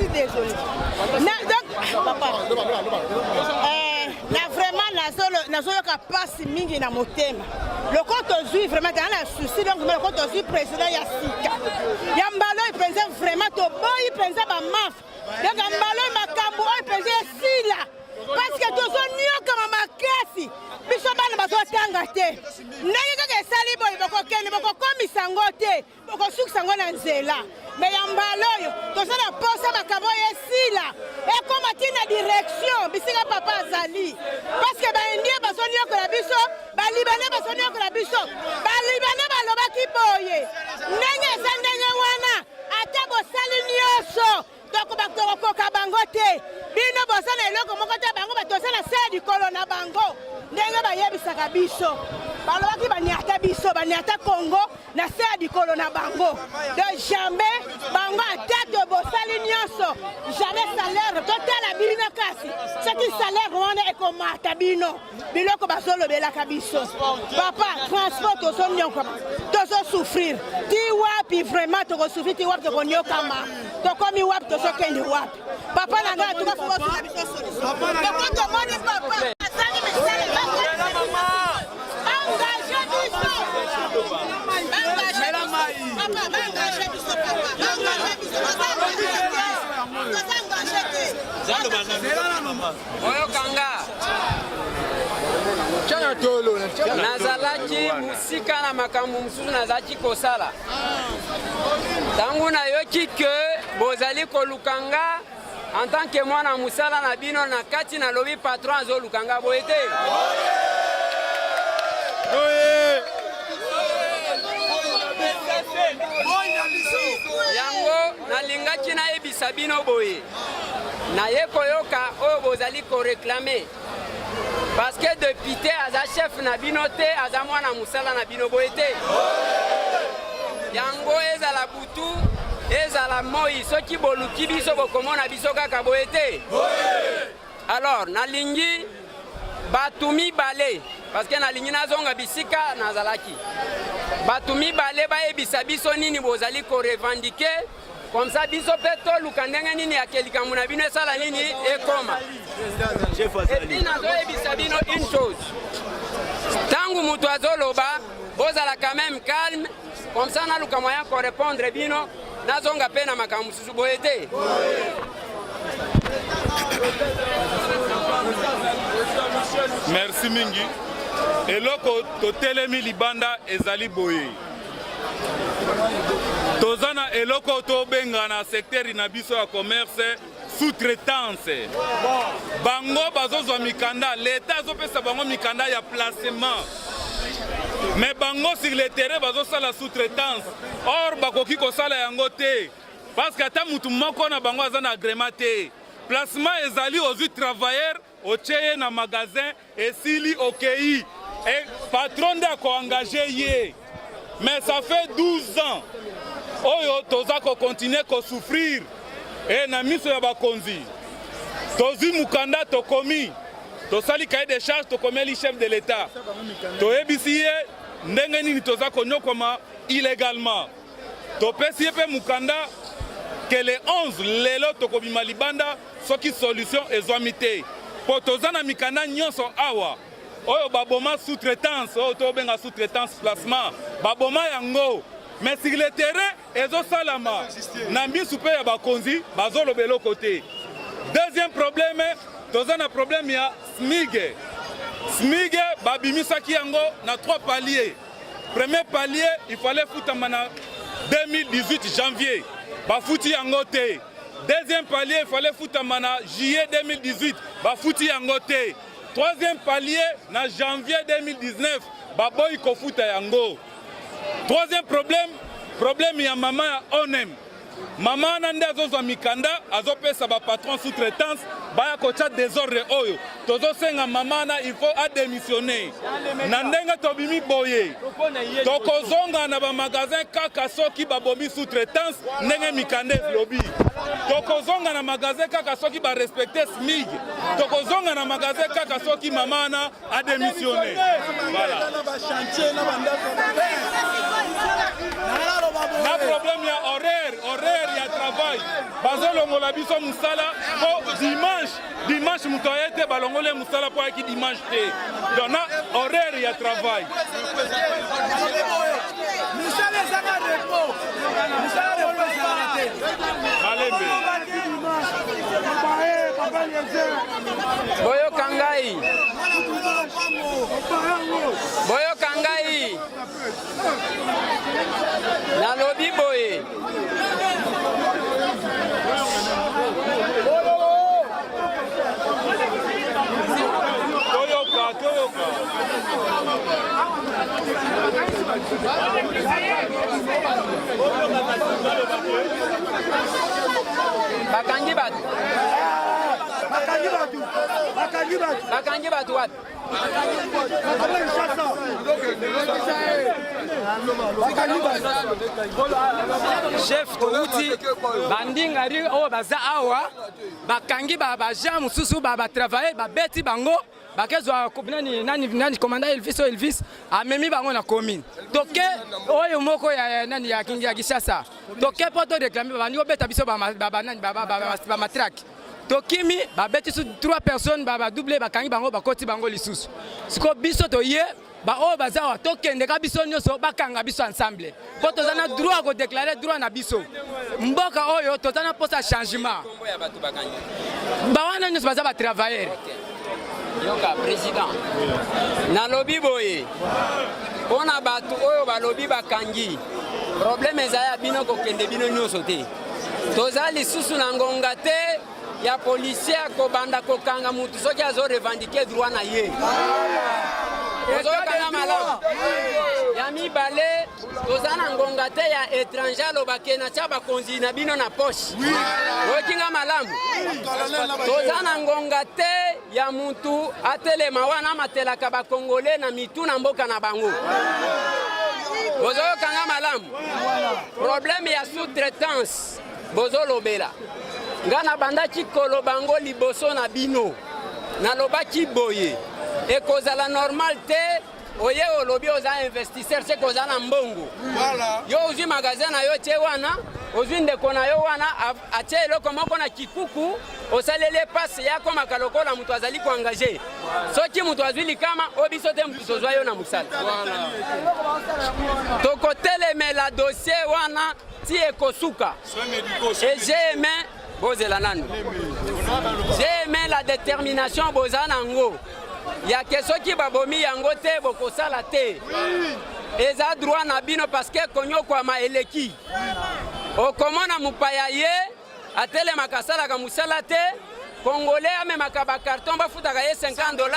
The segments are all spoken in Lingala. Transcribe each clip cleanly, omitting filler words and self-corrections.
suis désolée. Donc, papa, na vraiment nazoyoka pasi mingi na motema. Le compte ozui vraiment dans la souci donc le compte ozui président ya sika. Ya mbalo il président vraiment to boy président ba maf. Donc mbalo makambo oyo président sila. Parce que tozo nyoka mama kesi. Biso bana bazotanga te. Ndenge kaka esali boy bokokende bokokomisa ngo te. Bokosukisa ngo na nzela. Mais ya mbalo oyo tozala posa makambo esila. Ekoma tina direction bisika papa azali. Parce que baindie bazonyoka biso, balibane bazonyoka biso. Balibane balobaki boye. Ndenge eza ndenge wana ata bosali nyonso. Donc bakokoka bango te. Bino bosana eloko moko te bango batosana se dikolo na bango. Ndenge bayebisaka biso. Balobaki baniata biso, baniata Congo na se dikolo na bango. De jamais bango atete bosali nyonso. Jamais salaire total bilina kasi. Saki salaire wana ekomata bino. Biloko bazolobelaka biso. Papa transport tozonyoka. Tozo souffrir. Ti wapi vraiment toko souffrir ti wapi toko nyokama. Tokomi wapi tozokende wapi. Papa nanga tuka fuko na biso solution. Papa tomoni papa. Asali mesale papa. Engagez biso. Papa, engagez biso papa. Engagez biso. Oyo kanga. Nazalaki musika na makambo mususu nazalaki kosala. Tangu na yoki ke bozali kolukanga en tant que mwana musala na bino na kati na lobi patron azolukanga boyete. Yango nalingaki na ebisa bino boye. Na ye koyoka oyo bozali ko réclamer. Parce que depuis te aza chef na bino te aza mwana musala na bino boyete. Yango ezala butu ezala moi soki boluki biso bokomona biso kaka boyete. Alors nalingi batumi balé parce que nalingi nazonga bisika nazalaki. Batumi balé bayebisa biso nini bozali ko revendiquer comme ça biso peto luka ndenge nini akelika muna bino esala nini ekoma. Et puis nazoyebisa bino une chose. Tangu mutu azoloba bozala quand même calme. Comme ça, on a le moyen de répondre bino, nazonga pena makamu susu boyete. Merci mingi. Eloko totelemi libanda ezali boye. Tozana eloko to benga na secteur na biso ya commerce sous-traitance. Bango bazozwa mikanda, l'État azopesa bango mikanda ya placement. Mais bango sur le terrain bazo la sous-traitance. Or bakoki ko sala yango te. Parce que ata mutu moko na bango azana agrément te. Placement ezali aux travailleurs au cheye na magasin et sili okei. Et patron da ko engagé yé. Mais ça fait 12 ans. Oyo toza ko continuer ko souffrir. Et na miso ya bakonzi. Tozi mukanda tokomi. Tosali cahier de charges tokomeli chef de l'État. Toyebisi ye ndenge nini toza konyokoma illégalement. Topesi pe mukanda que les 11 lelo tokobima libanda soki solution ezwami te. Po toza na mikanda nyonso awa. Oyo baboma sous-traitance, oyo tobenga sous-traitance placement. Baboma yango. Mais sur le terrain ezo salama. Na misu pe ya bakonzi bazolobelo côté. Deuxième problème, toza na problème ya SMIG. SMIG, babimisaki yango na 3 paliers. Premier palier, il fallait foutre en 2018 janvier. Bafouti yango te. Deuxième palier, il fallait foutre en juillet 2018. Bafouti yango te. Troisième palier, na janvier 2019. Baboy ko fouta yango. Troisième problème ya maman ya ONEM. Maman nande azozwa mikanda azopesa ba patron sous-traitance baya kocha désordre oyo tozo senga maman na il faut démissionner na ndenga tobimi boye tokozonga na ba magasin kaka soki babombi sous-traitance ndenge mikanda lobby tokozonga na magasin kaka soki ba respecter SMIG tokozonga na magasin kaka soki maman na a démissionner voilà na problème ya horaire ya travail bazolongola biso musala po dimanche moto aye te balongole musala po ayaki dimanche te donc na horaire ya travail boyoka ngai nalobi boye toyoka bakangi bato wapi chef touti bandingari oyo baza awa bakangi baja mosusu batravaille babeti bango bakezwa nani commandant Elvis amemi bango na commune toke oyo moko ya Kinshasa toke po to réclamer bandi obeta biso bamatrake tokimi babeti su 3 personnes double bakangi bango bakoti bango lisusu siko biso toye oyo baza awa tokendeka biso nyonso bakanga biso ensemble po toza na droit kodéclarer droit na biso mboka oyo toza na posa changement bawana nyonso baza batravailleur yoka président nalobi boye mpona bato oyo balobi bakangi problème eza ya bino kokende bino nyonso te toza lisusu na ngonga te ya policier akobanda kokanga mutu soki azorevendike droit na ye tozokanga malamu ya mibale toza na ngonga te ya étranger alobake na tia bakonzi na bino na poche oyokinga malamu toza na ngonga te ya mutu atelema wana amatelaka bakongole na mitu na mboka na bango bozokanga malamu problème ya sous-traitance bozolobela nga na bandaki koloba ngo liboso na bino nalobaki boye ekozala normal te oye olobi oza investisseur se koza na mbongo yo ozwi magasin na yo tie wana ozwi ndeko na yo wana atie eloko moko na kikuku osalele pase yako makalokola mutu azali koengage soki mutu azwi likama o biso te mutu tozwa yo na mosala tokotelemela dossier wana ti ekosuka et j'ai aimé bozela nanu j'ai aimé la détermination boza nango ya ke soki babomi yango te bokosala te eza droit na bino parce que konyokwama eleki okomona mopaya ye atelemaka asalaka mosala te congolais amemaka bakarton bafutaka ye $50 $30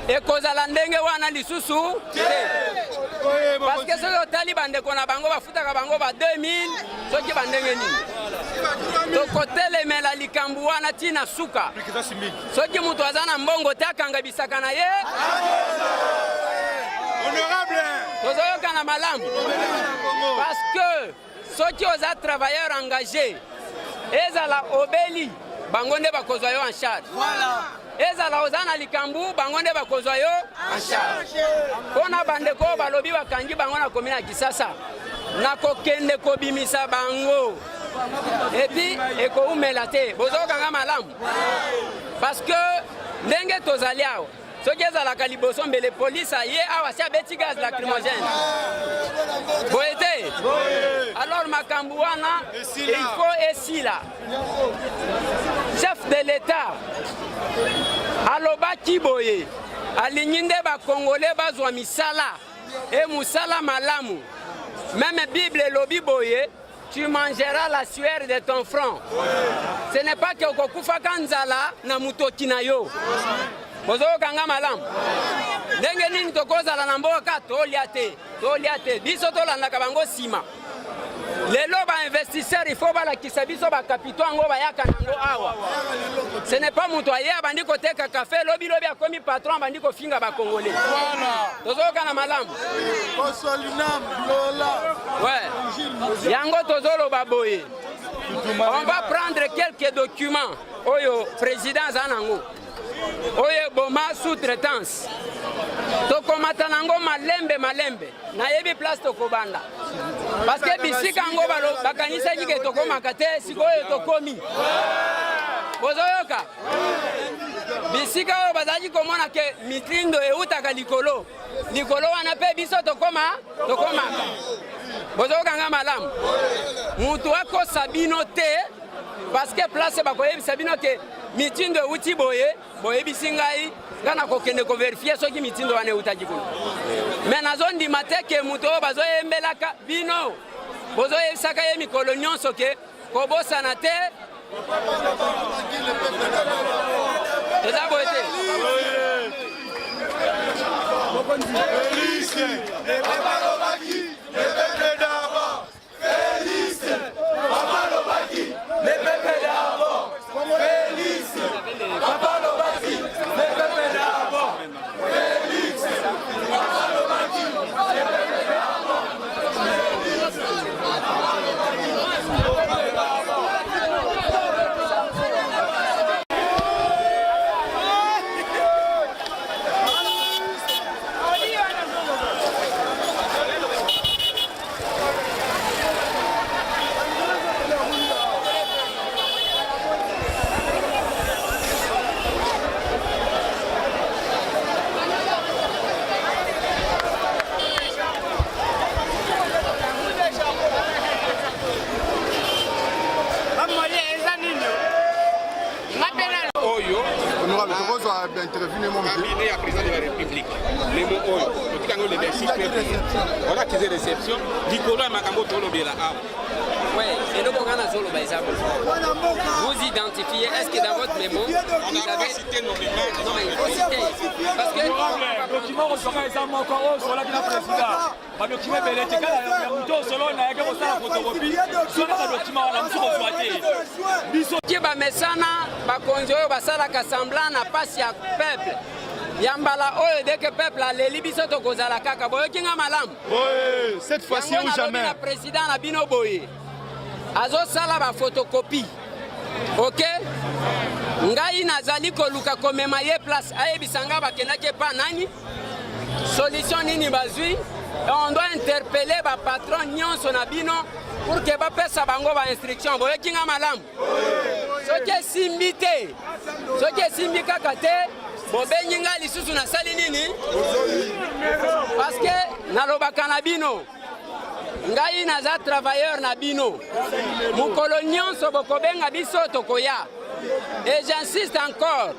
$100 ekozala ndenge wana lisusu te parce que soki otali bandeko na bango bafutaka bango ba 2000 soki bandenge nini tokotelemela likambo wana ntina suka soki mutu aza na mbongo te akanga bisaka na ye tozoyokana malamu parce que soki oza travailleur engagé ezala obeli bango nde bakozwa yo en charge ezala oza na likambu bango nde bakozwa yo en charge mpona bandeko balobi bakangi bango na komina Kisasa na kokende kobimisa bango epi ekoumela te bozokanga malamu parce que ndenge tozali awa soki ezalaka liboso mbele polise aye awa si abeti gaz lacrymogène boye te alors makambo wana il faut esila chef de l'état alobaki boye alingi nde bakongole bazwa misala e musala malamu même bible elobi boye tu mangeras la sueur de ton front ce n'est pas que okokufaka nzala na mutoki na yo bozokanga malamu ndenge nini tokozala na mboka tolia te biso tolandaka bango nsima lelo bainvestisseur il faut balakisa biso bakapito yango bayaka nango awa ce n'est pas mutu aye abandi koteka kafe lobilobi akomi patron abandi kofinga bakongole tozokana malamu yango tozoloba boye on va prendre quelques documents oyo président aza nango oye boma sous-traitance tokomata nango malembe nayebi place tokobanda parce que bisika ngo bakanisaki ke tokomaka te sikoyo tokomi bozoyoka bisika oyo bazalaki komona ke mitindo eutaka likolo wana mpe biso tokomaka bozokanga malamu mutu akosa bino te parce que place bakoyebisa bino ke mitindo euti boyebisi ngai nga nakokende koverifie soki mitindo wana eutaki kuna me nazondima te ke mutu oyo bazoyembelaka bino bozoyebisaka ye mikolo nyonso ke kobosana te eza boye te cabinet à président de la République. Les mots on a accusé réception. Nicolas Makambo Tolo Bela. Oui, et donc on a solo par exemple. Vous identifiez, est-ce que dans votre mémo, on n'a pas cité nos mémoires? Non, il faut citer. Parce que le document on sera exactement encore sur la président. Le document est selon la photocopie. Sur le document, on a besoin qui va mesana ba konjo ba sala ka semblant na passe ya peuple. Yambala oyo dès que peuple a les biso to kozala kaka boyo kinga malam. Oui, cette fois-ci ou jamais. Le président na bino boye. Azo sala ba photocopie. OK? Ngai nazali koluka komema ye place ayebisanga bakendake pa nani? Solution nini bazui? On doit interpeller ba patron nyonso na bino pour que ba pesa bango ba instruction boye kinga malam. Soki simbi te. Soki simbi kaka te. Bobenyi nga lisusu na sali nini? Parce que nalobaka na bino. Ngai naza travailleur na bino. Mukolo nyonso bokobenga biso tokoya. Et j'insiste encore.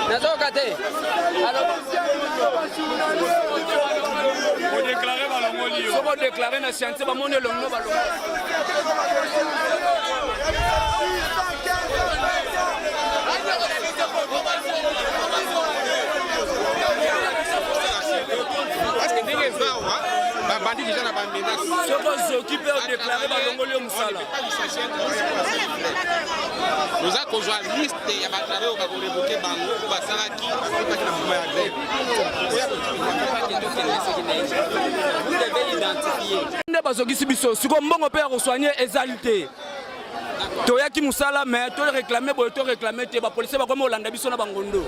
Nazoka te. Vous déclarez Balongoli. Vous déclarez na science ba monde longo balongo. Parce que ndenge zawa bandi déjà na ba menace. Ce qu'on s'occupe de déclarer Balongoli au Moussala. Nous avons besoin de liste et il y a des travaux qui vont révoquer Bango pour passer qui na mouvement ya grève. Vous devez identifier. Ne bazokisi biso siko mbongo pe ko soigner exalté. Toyaki musala mais to réclamer boy to réclamer te ba police ba komo landa biso na bangondo.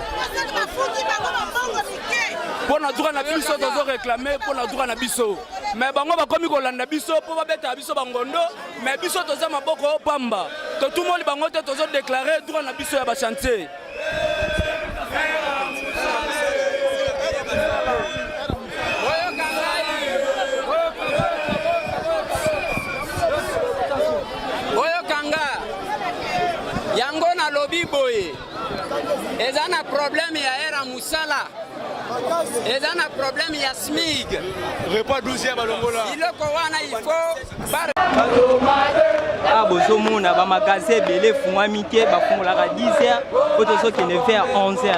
Pona droit na biso tozo réclamer pona droit na biso. Mais bango ba komi ko landa biso po ba beta biso bangondo mais biso toza maboko pamba. To tout monde bango te tozo déclarer droit na biso ya ba chantier. Yango na lobi boye. Eza na problème ya era musala. Eza na problème ya SMIG. Repas 12e balongola. Iloko wana il faut bozomona bamagasin ebele efungwami te bafungolaka 10h po tozokende vers 11h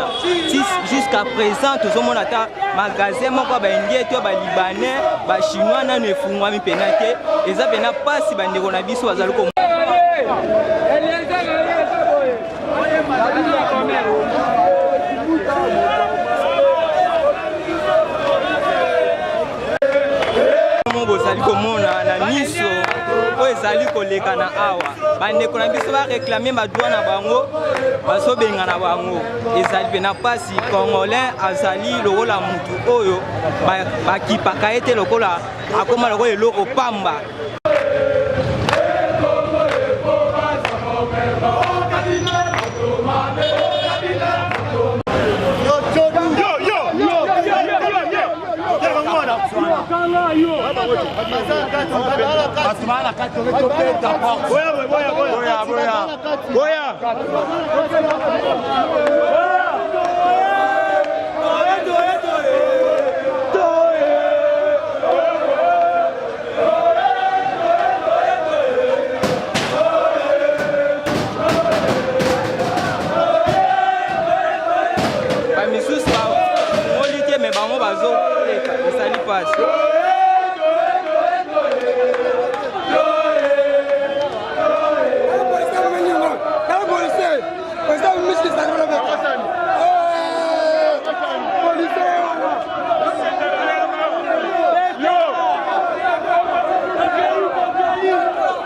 jusqu'à présent tozomona ata magasin moko ya baindien to balibanais bachinois nano efungwami mpena te eza mpena mpasi bandeko na biso bazali ko bozali komona na miso oyo ezali koleka na awa bandeko na biso bareklame badroit na bango bazobenga na bango ezali mpe na mpasi congolais azali lokola mutu oyo bakipaka ye te lokola akoma lokola eloko pamba. Bamisusu bangoli te me bango bazoleka esali pasi.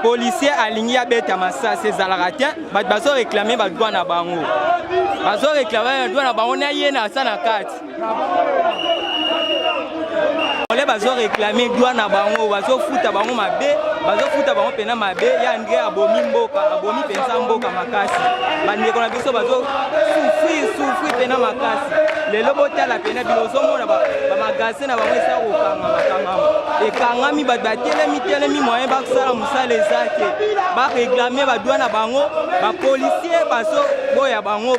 Policier aligné à bête à massa ces alaratien bat bazo réclamer bat droit na bango bazo réclamer droit na bango na yena ça na carte les bazo réclamer droit na bango bazo futa bango mabe bazo futa bango pena mabe ya André abomi mboka abomi pensa mboka makasi bande ko na biso bazo souffrir pena makasi lelo botala pena bilozo mona ba magasin na bango esa kokanga makangama ekangami batelemi moyen bakosala mosala ezake bareklame badroit na bango bapolisier baso boya bango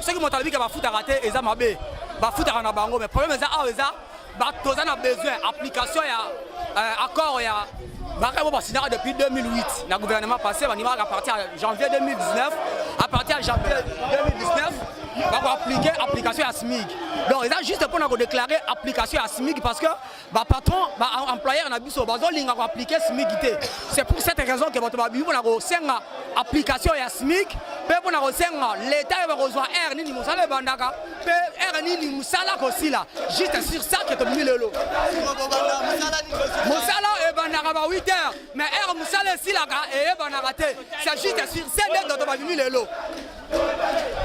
ceux qui m'ont dit que va foutre à rater et ça m'a bé va foutre à bango mais problème c'est ça tous on a besoin application et accord et depuis 2008 le gouvernement passé à partir de janvier 2019 à partir de janvier 2019 on va appliquer application à SMIC donc c'est juste pour nous déclarer application à SMIC parce que patron employeur na biso bazolinga ko appliquer SMIC c'est pour cette raison que votre babi pour na senga application à SMIC pe pour na senga l'état va rejoindre R ni musala bandaka pe R ni musala kosila juste sur ça que to milelo musala e bandaka ba 8 heures mais R musala silaka e bandaka te c'est juste sur scène de to babi milelo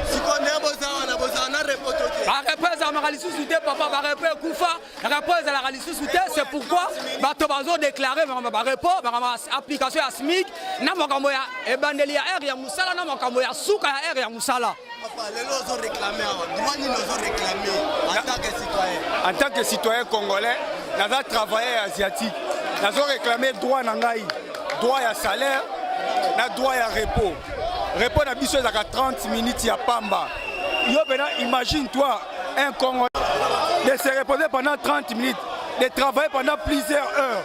si on est besoin na reporter repose à Maralisou Souté papa va repose Koufa repose à la Maralisou Souté c'est pourquoi bato bazo déclarer ba repos ba application à SMIC na makambo ya e bandeli ya R ya musala na makambo ya suka ya R ya musala papa les lois ont réclamé droit ni nous ont réclamé en tant que citoyen congolais naza travailleur asiatique nazo réclamer droit na ngai droit ya salaire na droit ya repos repos na biso ezaka 30 minutes ya pamba. Yo maintenant imagine-toi un Congolais de se reposer pendant 30 minutes, de travailler pendant plusieurs heures.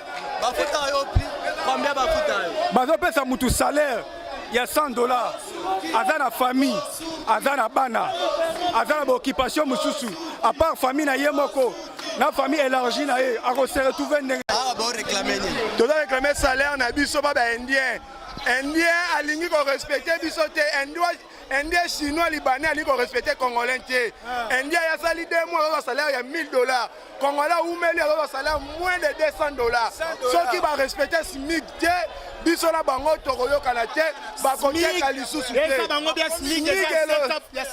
Combien bafuta? Bazo mutu salaire, il y a $100. Aza na famille, aza na bana, aza na occupation mususu. À part famille na yemoko, na famille élargie na ye, a se retrouver ndenge. Ah bon réclamer ni. Tu dois réclamer salaire na biso ba indien. Indien alingi ko respecter biso te Indien chinois libanais alingi ko respecter congolais te Indien ya sali 2 mois au salaire ya $1000 congolais oumeli au salaire moins de $200 ceux qui va respecter SMIC te biso na bango toroyo kanate ba konte kalisusu te esa bango bien SMIC ya 7%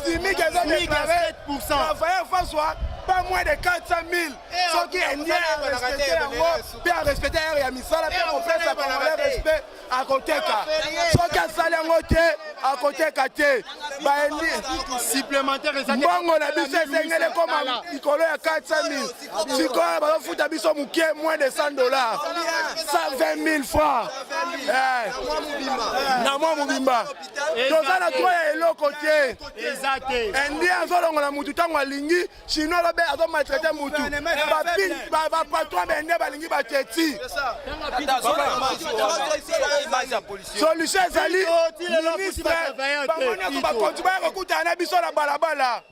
SMIC ya 7% travailler François pas moins de 400 000. Ce qui est bien à respecter yango, puis à respecter ya misala, puis on fait ça pour le respect à côté ka. Ce qui a salé yango te, à côté ka te. Supplémentaire Mbongo na biso ezengele koma likolo ya 400 000. Sikoyo bazofuta biso mukie moins de $100. 120 000 francs. Na mwa mobimba. Toza na toya eloko te. Indi azolongola mutu ntango alingi, chinois lobe azomaltraite mutu. Bapatron bende balingi bateti. Solution ezali ministre bango nyonso bakonzi bayakokutana na biso na balabala.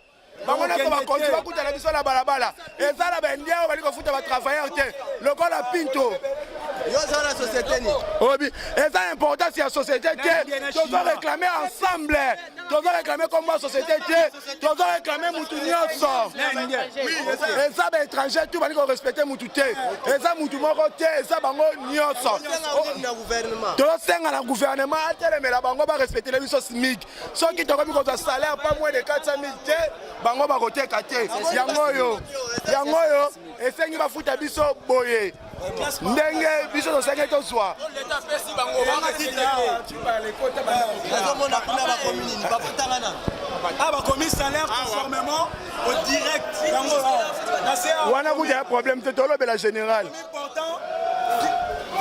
Bango nyonso bakonzi bakutana na biso na balabala. Eza na bende oyo bali kofuta batravailleur te lokola Pinto. C'est important si la société doit réclamer ensemble, doit réclamer comme la société, doit réclamer Moutounios. Et ça, les étrangers, tout le monde respecter Moutouté. Et ça, Moutoumokoté, et ça, Bango Nios. Doit s'engager dans le gouvernement, mais la Bango va respecter les missions SMIC. Ceux qui ont mis un salaire pas moins de 400 000, Bango va côté Katé. Yangoyo, et c'est qui va foutre à biso boye. Ndenge biso to senge to soir. Ah bah commis salaire conformément au direct. On a eu un problème de tolo de la générale. Important,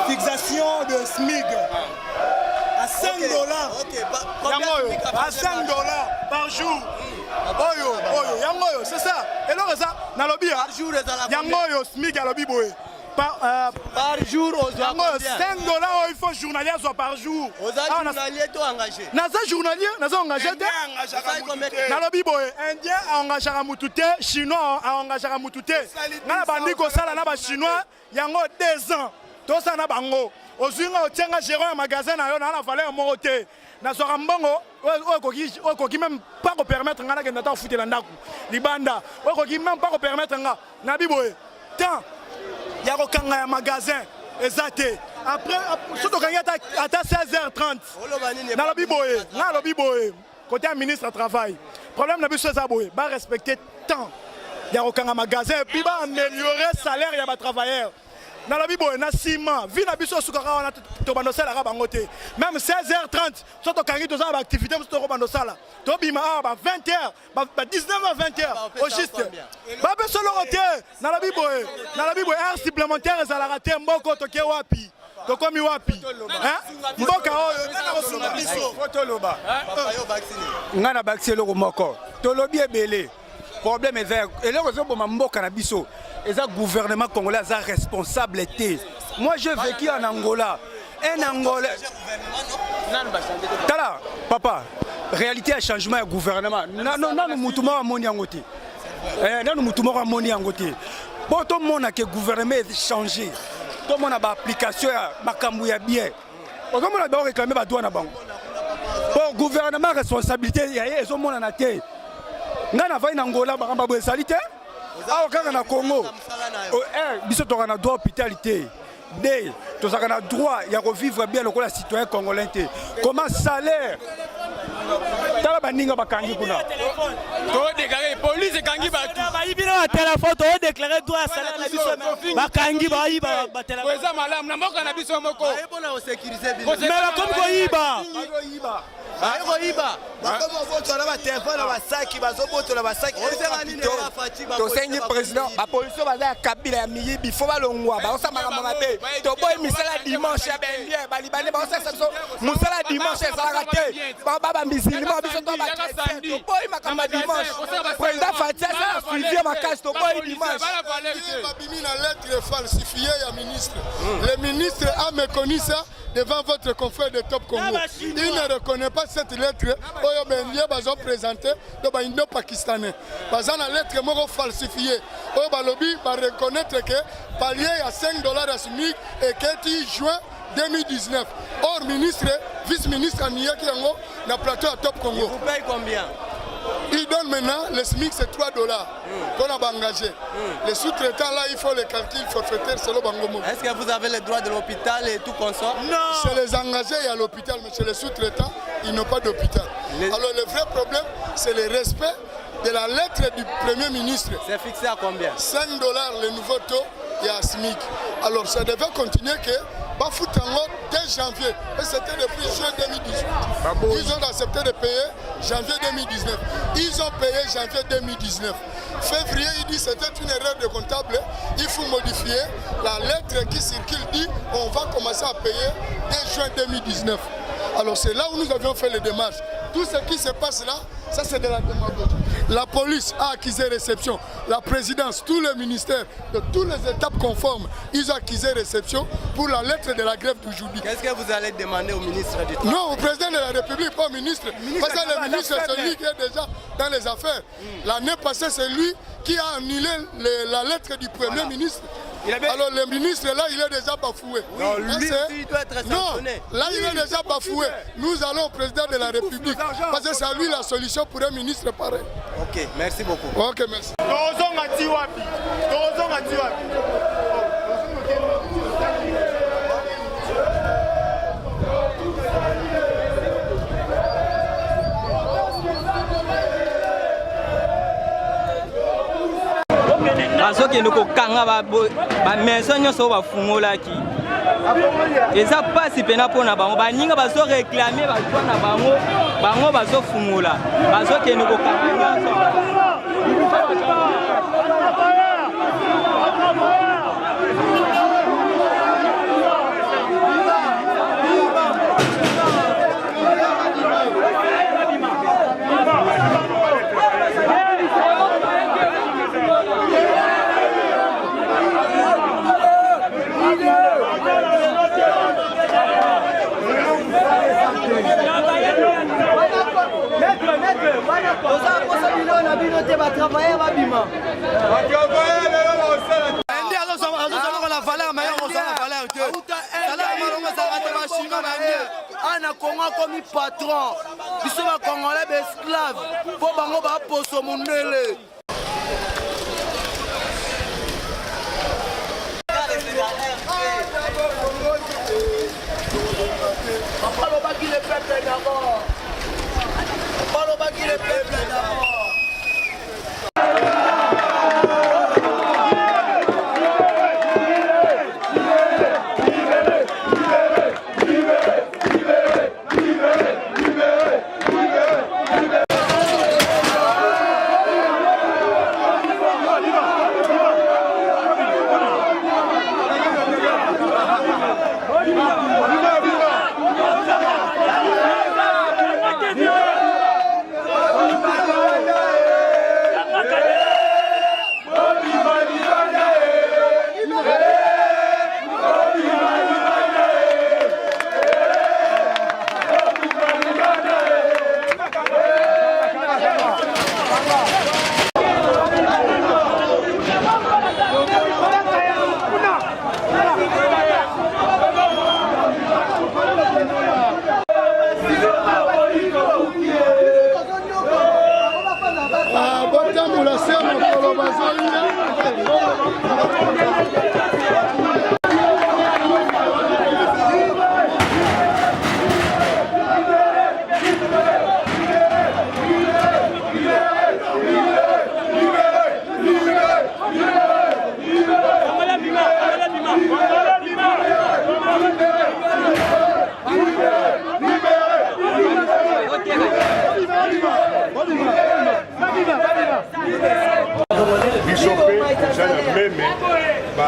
fixation de SMIC à $5. À $5 par jour. Yangoyo, c'est ça. Et là, ça, dans le bia, Yangoyo, SMIC à l'obbi boy. Par jour, $5 il faut journalier soit par jour. Journalier engagé. Naza journalier, naza engagé. Nalobi boy, Indien a engagé à Moutouté, Chinois a engagé à Moutouté. Na bandi ko sala na ba Chinois, yango 2 ans. To ça na bango. Ozinga otenga gérant un magasin na yo na valeur moroté. Na soka mbongo, okoki même pas ko permettre ngana kenda ta fuite na ndaku. Libanda, okoki même pas ko permettre nga. Na biboye. Tant il y a un magasin exacté. Après, surtout quand il y a 16h30. Dans le biboye, côté ministre de travail. Problème de bus Zaboye, va respecter temps. Il y a un magasin et puis va améliorer le salaire des travailleurs. Dans le biboye, na ciment, vie na biso sukara on a tobando sala ka bangote. Même 16h30, surtout quand il y a des activités sur tobando sala. Tobima ba 20h, ba 19h 20h au juste. Ba beso lorote, na la biboye un supplémentaire ezala raté mboko toke wapi. Tokomi wapi? Hein? Mboka oyo na biso. Fotoloba. Ngana vacciner le moko. Tolobi ebele. Problème est vert. Et là, mboka na biso. Et le gouvernement congolais est responsable. Moi, j'ai vécu en Angola. Un Angolais. Tala, papa, réalité a changement du gouvernement. Non, nous moutons à moni angoté. Non, nous moutons à moni angoté. Bon, tout le monde a que le gouvernement est changé. Tout le monde a une application, ma bien. Tout le monde a réclamé ma douane à banque. Pour le gouvernement, responsabilité, il y a un monde en athée. Ngana va en Angola, baramba bo salité. Ah okanga na Congo. Biso to kana droit hospitalité. D, to kana droit ya revivre bien le citoyen congolais. Comment salaire? Tala baninga bakangi kuna. To déclarer police kangi ba ibina wa téléphone to déclarer droit salaire na biso bakangi ba iba ba téléphone. Weza malamu na mboka na biso moko. Ayebona o sécuriser bino. Mais comme ko iba. Ayeko iba. Comme voto na ba téléphone na ba saki bazoboto na ba saki. Tosengi président ba police baza kabila ya miyibi fo balongwa ba osama ngamba te. To boy misala dimanche ya bendia ba libane ba osasa biso musala dimanche za raté. Ba musulman biso to ba chrétien. To boy makamba dimanche. Président Fatia ça suivi ma casse to boy dimanche. Babimi na lettre falsifiée ya ministre. Le ministre a méconnu ça devant votre confrère de Top Congo. Il ne reconnaît pas cette lettre. Oyo bendia bazo présenté de ba indo pakistanais. Baza na lettre moko falsifiée. Oyo balobi ba reconnaître que palier à $5 à SMIC et que juin 2019. Or ministre, vice-ministre Niaki Yango na plateau à Top Congo. Vous payez combien? Il donne maintenant, le SMIC c'est $3 qu'on a engagé. Les sous-traitants là, il faut les calculs forfaitaires selon Bangomo. Est-ce que vous avez les droits de l'hôpital et tout consort? Non. Chez les engagés, il y a l'hôpital, mais chez les sous-traitants, ils n'ont pas d'hôpital. Alors le vrai problème, c'est le respect de la lettre du Premier ministre. C'est fixé à combien? 5 $, le nouveau taux, et à SMIC. Alors ça devait continuer que Bafoutango dès janvier, et c'était depuis juin 2018. Ils ont accepté de payer janvier 2019. Ils ont payé janvier 2019. Février, il dit c'était une erreur de comptable. Il faut modifier. La lettre qui circule dit on va commencer à payer dès juin 2019. Alors c'est là où nous avions fait les démarches. Tout ce qui se passe là, ça c'est de la démagogie. La police a accusé réception. La présidence, tous les ministères de toutes les étapes conformes, ils ont accusé réception pour la lettre de la grève d'aujourd'hui. Qu'est-ce que vous allez demander au ministre du Travail? Non, au président de la République, pas au ministre. Parce que le ministre, c'est celui qui est déjà dans les affaires. L'année passée, c'est lui qui a annulé la lettre du Premier ministre. Alors le ministre là, il est déjà bafoué. Non, lui aussi, il doit être sanctionné. Non, là il est déjà bafoué. Nous allons au président de la République parce que c'est à lui la solution pour un ministre pareil. Ok, merci beaucoup. Ok, merci. bazokende kokanga bamaison nyonso bafungolaki eza mpasi mpena mpona bango baninga bazoreklame bazwa na bango bazofungola bazokende kokanga nyonso. Ana Congo comme patron, ils sont à Congolais esclaves, pour bango ba poso mundele. Papa le baki le peuple d'abord. Papa le baki le peuple d'abord.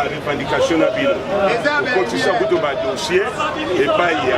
revendication na bino okotisa kutu ba dossier epai ya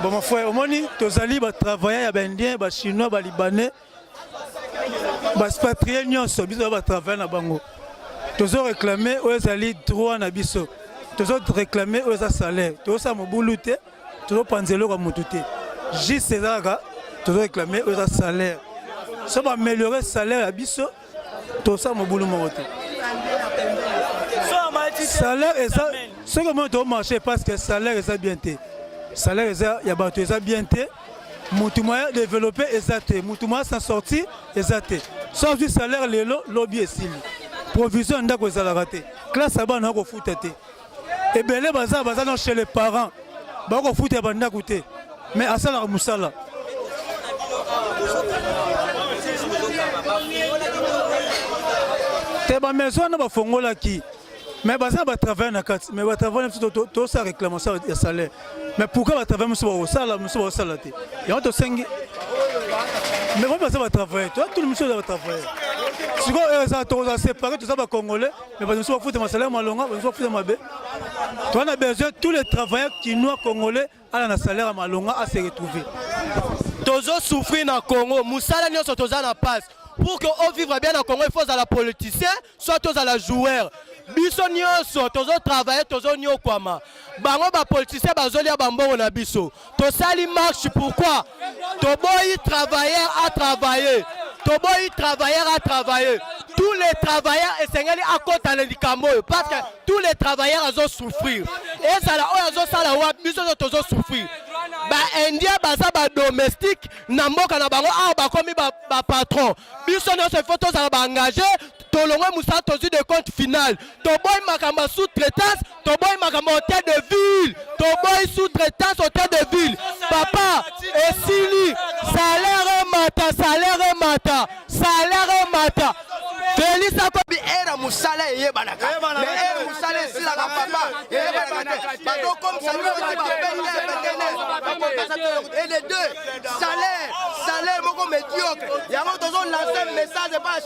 Bon, ma frère, au moni, tozali ba travailler ya bendien, ba chinois, ba libanais. baspatrie nyonso biso batravaille na bango tozo réclamer oyo ezali droit na biso tozo réclamer oyo eza salaire tozosala mobulu te tozopanza eloko ya motu te juste ezalaka tozo réclamer oyo eza salaire so baaméliorer salaire ya biso tosala mobulu moko te salaire eza soki omoi tomarché parce que salaire eza bien te salaire eza ya bato eza bien te mutu moya développé eza te mutu moya s'en sortir eza te so azwi salaire lelo lobi esili provision ndako ezalaka te classe ya bana bakofuta te ebele baza no chez les parents bakofuta ya bandako te mais asalaka mosala te bamaison wana bafongolaki mais baza batravaille na kati mais batravaille tosala réclamation ya salaire mais pourquoi batravaille mosusu bakosala te yango tosengi mais oyo baza batravaille toa tout le mosusu oza batravaille sikoyo eza tokoza séparé toza bacongolais mais bato mosusu bafuta masalaire malonga bato mosusu bafuta mabe toa na besoin tous les travailleurs kinois congolais ala na salaire ya malonga ase retrouver tozosouffrir na Congo mosala nyonso toza na passe pour que on vivre bien na Congo il faut la politicien soit tozala joueur biso nyonso tozotravaille tozonyokwama bango bapoliticien bazolia bambongo na biso tosali marche pourquoi toboyi travailleur à travailler toboyi travailleur à travailler tous les travailleurs esengeli akota na likambo parce que tous les travailleurs azosouffrir ezala oyo azosala wa biso tozosouffrir baindien baza badomestique na mboka na bango awa bakomi bapatron biso nyonso ifo tozala baengage tolongwe mosala tozwi de compte final toboyi makambo ya sous-traitance toboyi makambo hôtel de ville toboyi sous-traitance hôtel de ville papa esili salaire mata Félix akobi era musala yebanaka mais era musala esilaka papa yebanaka bato comme ça et les deux salaire moko médiocre yango tozo lancer message pas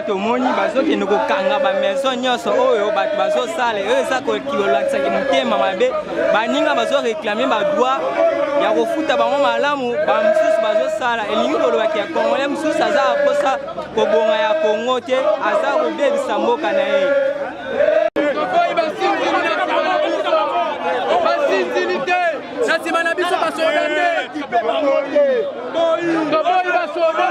tomoni bazokende kokanga bamaison nyonso oyo bato bazosala oyo eza kolakisaki motema mabe baninga bazoreklame badroit ya kofuta bango malamu bamosusu bazosala elingi kolobaki ya congolais mosusu aza aposa kobonga ya kongo te aza kobebisa mboka na ye na nsima na biso basoda te toboyi basoda